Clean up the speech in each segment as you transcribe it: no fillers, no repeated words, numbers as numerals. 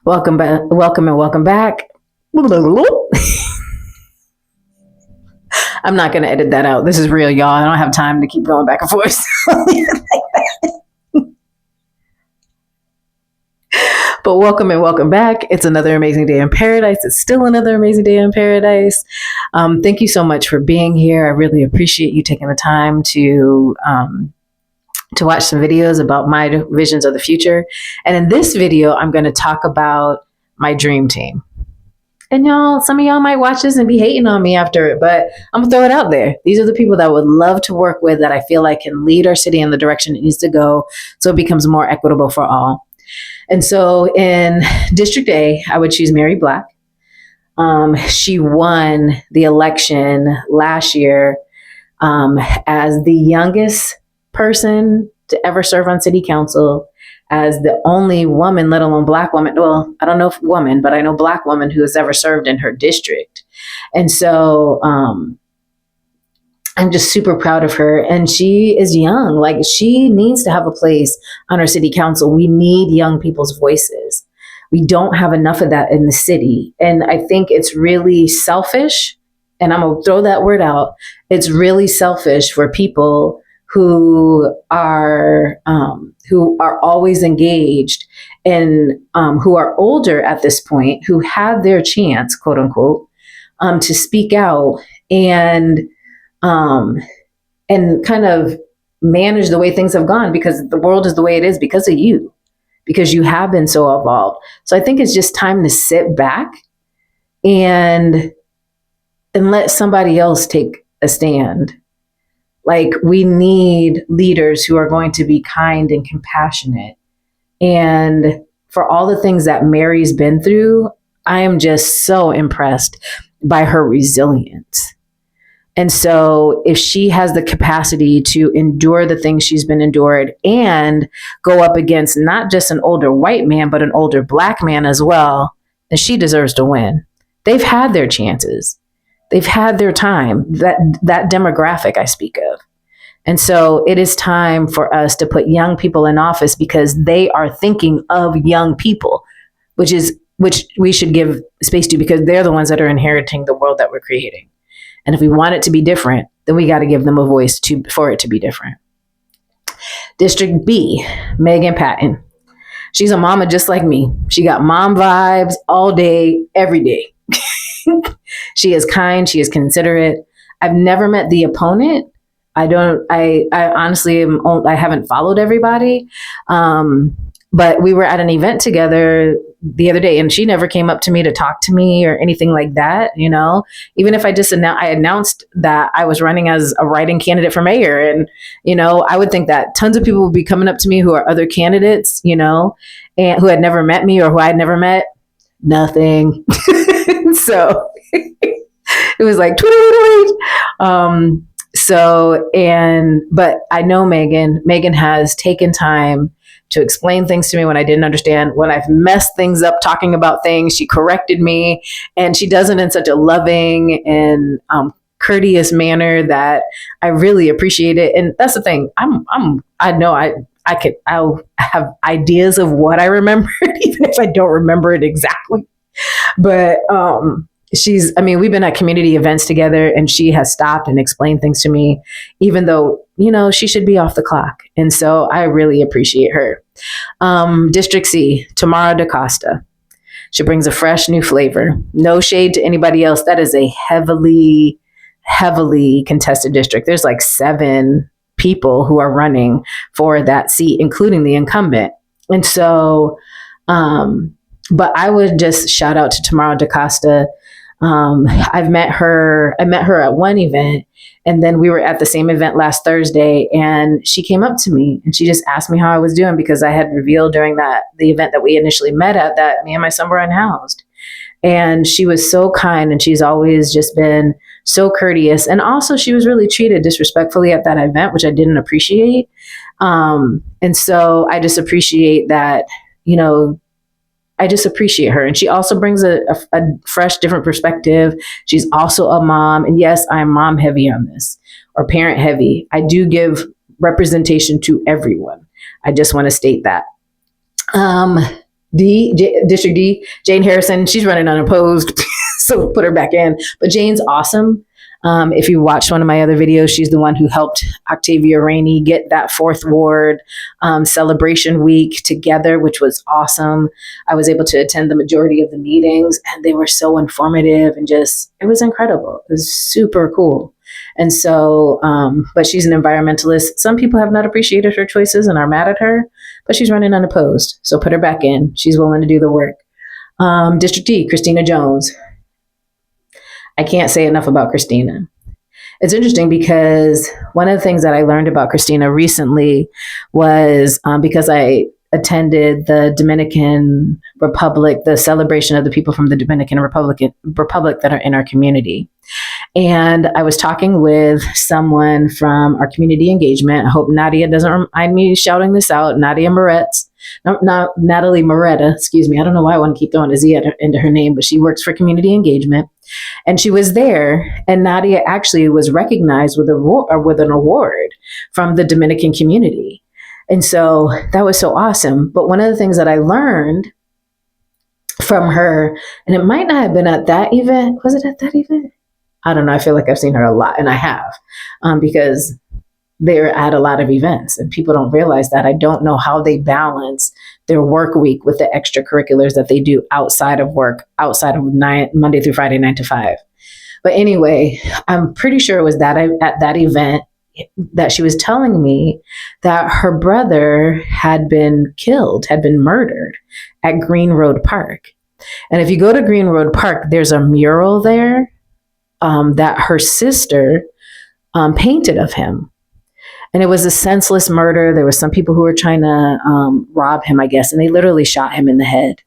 Welcome back. Welcome and welcome back. I'm not going to edit that out. This is real, y'all. I don't have time to keep going back and forth. But welcome and welcome back. It's another amazing day in paradise. It's still another amazing day in paradise. Thank you so much for being here. I really appreciate you taking the time to watch some videos about my visions of the future. And in this video, I'm going to talk about my dream team. And y'all, some of y'all might watch this and be hating on me after it, but I'm gonna throw it out there. These are the people that I would love to work with, that I feel like can lead our city in the direction it needs to go so it becomes more equitable for all. And so in District A, I would choose Mary Black. She won the election last year as the youngest person to ever serve on city council, as the only woman, let alone Black woman. Well, I don't know if woman, but I know Black woman who has ever served in her district. And so I'm just super proud of her. And she is young. Like, she needs to have a place on our city council. We need young people's voices. We don't have enough of that in the city. And I think it's really selfish. And I'm going to throw that word out. It's really selfish for people who are always engaged and who are older at this point, who have their chance, quote unquote, to speak out and kind of manage the way things have gone, because the world is the way it is because of you, because you have been so evolved. So I think it's just time to sit back and let somebody else take a stand. Like, we need leaders who are going to be kind and compassionate. And for all the things that Mary's been through, I am just so impressed by her resilience. And so if she has the capacity to endure the things she's been endured and go up against not just an older white man, but an older Black man as well, then she deserves to win. They've had their chances. They've had their time, that demographic I speak of. And so it is time for us to put young people in office, because they are thinking of young people, which we should give space to, because they're the ones that are inheriting the world that we're creating. And if we want it to be different, then we got to give them a voice for it to be different. District B, Megan Patton. She's a mama just like me. She got mom vibes all day, every day. She is kind. She is considerate. I've never met the opponent. I honestly I haven't followed everybody. But we were at an event together the other day, and she never came up to me to talk to me or anything like that. You know, even if I announced that I was running as a write-in candidate for mayor, and, you know, I would think that tons of people would be coming up to me who are other candidates, you know, and who had never met me or who I had never met. Nothing. So it was like, but I know Megan has taken time to explain things to me when I didn't understand. When I've messed things up talking about things, she corrected me, and she does it in such a loving and courteous manner that I really appreciate it. And that's the thing. I'll have ideas of what I remembered, even if I don't remember it exactly. But we've been at community events together, and she has stopped and explained things to me, even though, you know, she should be off the clock. And so I really appreciate her. District C, Tamara DaCosta. She brings a fresh new flavor. No shade to anybody else. That is a heavily, heavily contested district. There's like 7 people who are running for that seat, including the incumbent. And so, but I would just shout out to Tamara DaCosta. I met her at one event, and then we were at the same event last Thursday, and she came up to me and she just asked me how I was doing, because I had revealed during the event that we initially met at, that me and my son were unhoused. And she was so kind, and she's always just been so courteous. And also, she was really treated disrespectfully at that event, which I didn't appreciate. And so I just appreciate that, you know, I just appreciate her. And she also brings a fresh, different perspective. She's also a mom. And yes, I'm mom heavy on this, or parent heavy. I do give representation to everyone. I just want to state that. District D, Jane Harrison. She's running unopposed, so put her back in. But Jane's awesome. If you watched one of my other videos, she's the one who helped Octavia Rainey get that fourth ward celebration week together, which was awesome. I was able to attend the majority of the meetings, and they were so informative and just, it was incredible. It was super cool. And so, but she's an environmentalist. Some people have not appreciated her choices and are mad at her, but she's running unopposed. So put her back in. She's willing to do the work. District D, Christina Jones. I can't say enough about Christina. It's interesting because one of the things that I learned about Christina recently was because I attended the Dominican Republic, the celebration of the people from the Dominican Republic that are in our community. And I was talking with someone from our community engagement. I hope Nadia doesn't mind me shouting this out. Nadia Moretz. No, not Natalie Moretta, excuse me. I don't know why I want to keep throwing a Z into her name, but she works for community engagement. And she was there, and Nadia actually was recognized with an award from the Dominican community. And so that was so awesome. But one of the things that I learned from her, and it might not have been at that event. Was it at that event? I don't know. I feel like I've seen her a lot, and I have, because they're at a lot of events and people don't realize that. I don't know how they balance their work week with the extracurriculars that they do outside of work, outside of Monday through Friday, 9 to 5. But anyway, I'm pretty sure it was that at that event that she was telling me that her brother had been killed, had been murdered at Green Road Park. And if you go to Green Road Park, there's a mural there that her sister painted of him. And it was a senseless murder. There were some people who were trying to rob him, I guess, and they literally shot him in the head.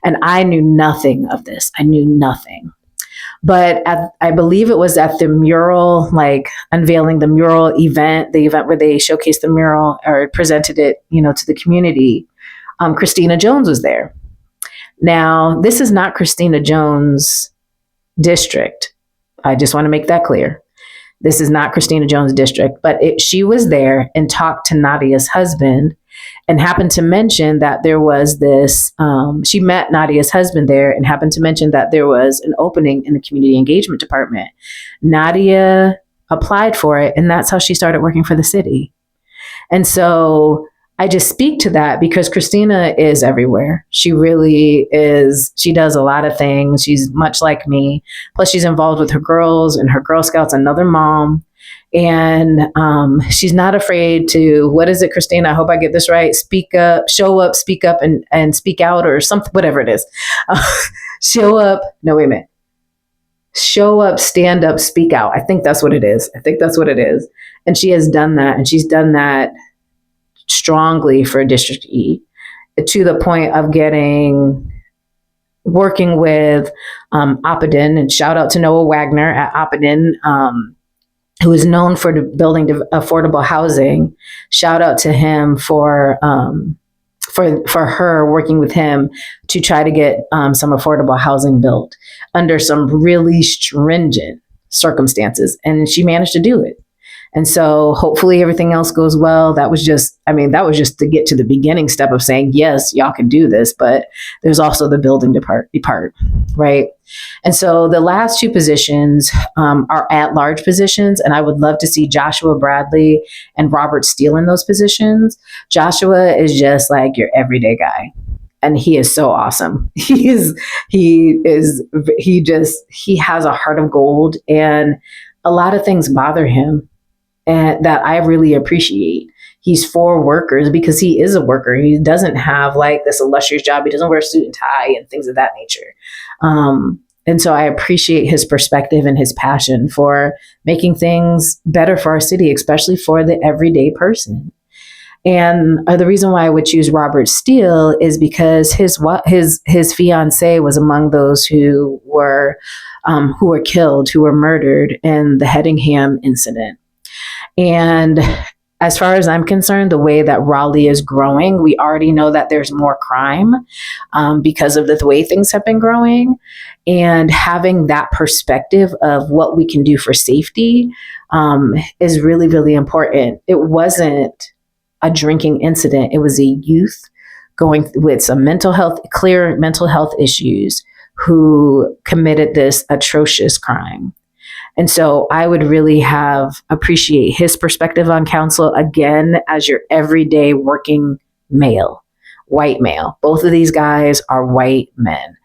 And I knew nothing of this. I knew nothing. But I believe it was at the mural, like unveiling the mural event, the event where they showcased the mural or presented it, to the community. Christina Jones was there. Now, this is not Christina Jones' district. I just want to make that clear. This is not Christina Jones' district, but she was there and talked to Nadia's husband and happened to mention that there was this, she met Nadia's husband there and happened to mention that there was an opening in the community engagement department. Nadia applied for it, and that's how she started working for the city. And so I just speak to that because Christina is everywhere. She really is. She does a lot of things. She's much like me. Plus, she's involved with her girls and her Girl Scouts, another mom. And she's not afraid to, what is it, Christina? I hope I get this right. Speak up, show up, speak up, and speak out, or something, whatever it is. Show up. No, wait a minute. Show up, stand up, speak out. I think that's what it is. And she has done that. And she's done that strongly for District E, to the point of working with Oppidan, and shout out to Noah Wagner at Oppidan, who is known for building affordable housing. Shout out to him for her working with him to try to get some affordable housing built under some really stringent circumstances, and she managed to do it. And so hopefully everything else goes well. That was just to get to the beginning step of saying, yes, y'all can do this, but there's also the building part, right? And so the last two positions are at-large positions, and I would love to see Joshua Bradley and Robert Steele in those positions. Joshua is just like your everyday guy, and he is so awesome. He has a heart of gold, and a lot of things bother him, and that I really appreciate. He's for workers because he is a worker. He doesn't have like this illustrious job. He doesn't wear a suit and tie and things of that nature. And so I appreciate his perspective and his passion for making things better for our city, especially for the everyday person. And the reason why I would choose Robert Steele is because his fiance was among those who were killed, who were murdered in the Hedingham incident. And as far as I'm concerned, the way that Raleigh is growing, we already know that there's more crime because of the way things have been growing. And having that perspective of what we can do for safety is really, really important. It wasn't a drinking incident. It was a youth going with some clear mental health issues, who committed this atrocious crime. And so I would really appreciate his perspective on counsel, again, as your everyday working male, white male. Both of these guys are white men,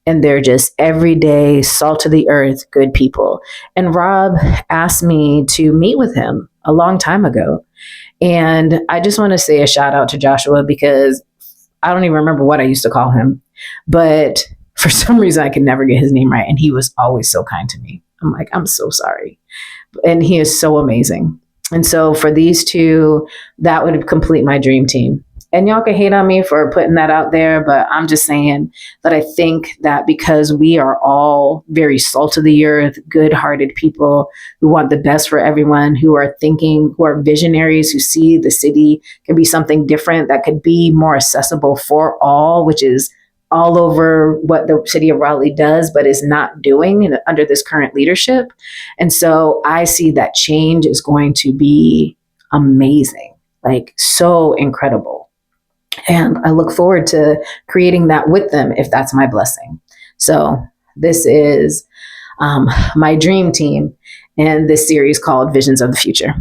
and they're just everyday, salt of the earth, good people. And Rob asked me to meet with him a long time ago. And I just want to say a shout out to Joshua, because I don't even remember what I used to call him, but for some reason I could never get his name right. And he was always so kind to me. I'm like, I'm so sorry. And he is so amazing. And so for these two, that would complete my dream team. And y'all can hate on me for putting that out there, but I'm just saying that I think that because we are all very salt of the earth, good-hearted people who want the best for everyone, who are visionaries, who see the city can be something different that could be more accessible for all, which is all over what the city of Raleigh does, but is not doing under this current leadership. And so I see that change is going to be amazing, like so incredible. And I look forward to creating that with them, if that's my blessing. So this is my dream team, and this series called Visions of the Future.